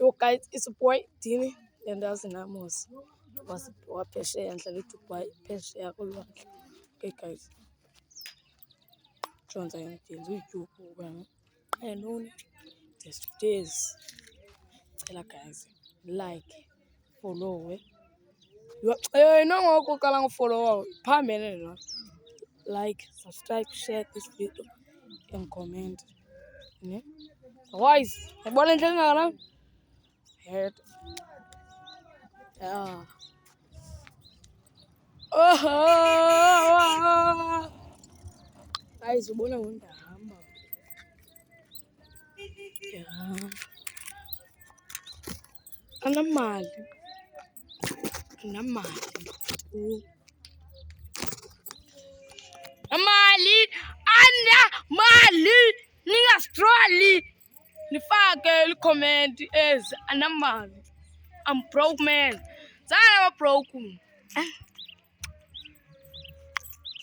Yo guys, it's a boy Dini and that's Namos. Was Peshe and Salito by Peshe. Okay guys. Jones I with you and only just days. Tell guys. Like, follow. You know what I'm follow. Permanent. Like, subscribe, share this video, and comment. Yeah. Guys, I'm going to head. Yeah. Oh, guys, you wanna win the hammer? Yeah. Anamali. Amali, Mali, Ninga Strolly. Nifake comment is Anamali. I'm broke man. I'm broke.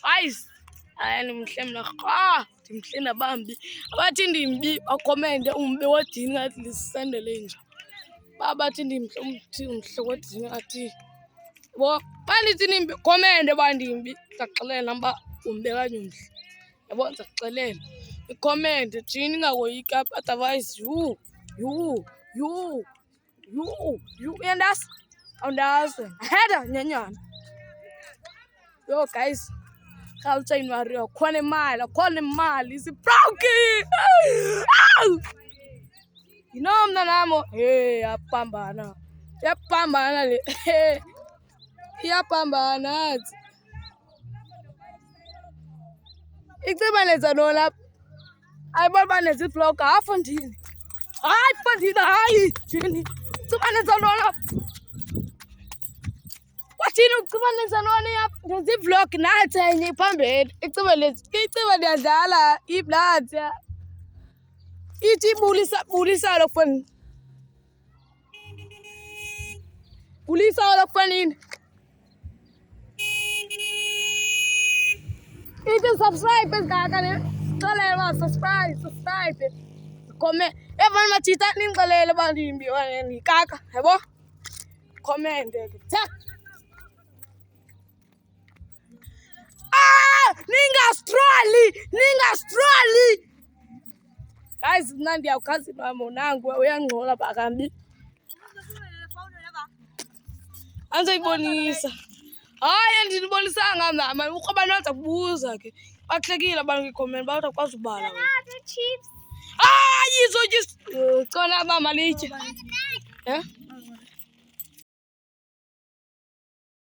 Guys, ndimhlena ndimhlena bambi abathi ndimbi bakomente umbe wadini ngathi lisisendele nje babathi ndimhle umhle wadini ngathi bo banithi nimbi komente bandimbi ndaxelela mba umbe kanye umhle yabo ndaxelela ikomente jini ngawoyika otherwise you andas heda nyanyana. Yo guys, culture in Mario, Kone Mali, is broken. You know I'm the name. Hey, Pambana. Ya Pambana. Hey, ya Pambana. It's a dollar. I bought my next vlog. I found it. Jenny. So man, it's a dollar. There's a vlog now. Tiny pumped. It's a village. It's a Dala. If not, it's police out of fun. Police out of fun in. It is subscribe. Subscribe. Comment. Everyone must eat that name. Kaka. Comment. Check. Ninga Strolly. Guys, nandi ya kazi na mwanangu uyangcola bakambi. Anza ibonisa. Hayi ndibonisa ngama ukuba naza kubuza ke. Bahlekile abantu comment batakwazi ubala wena. Chips. Yizo just khona mama lithe.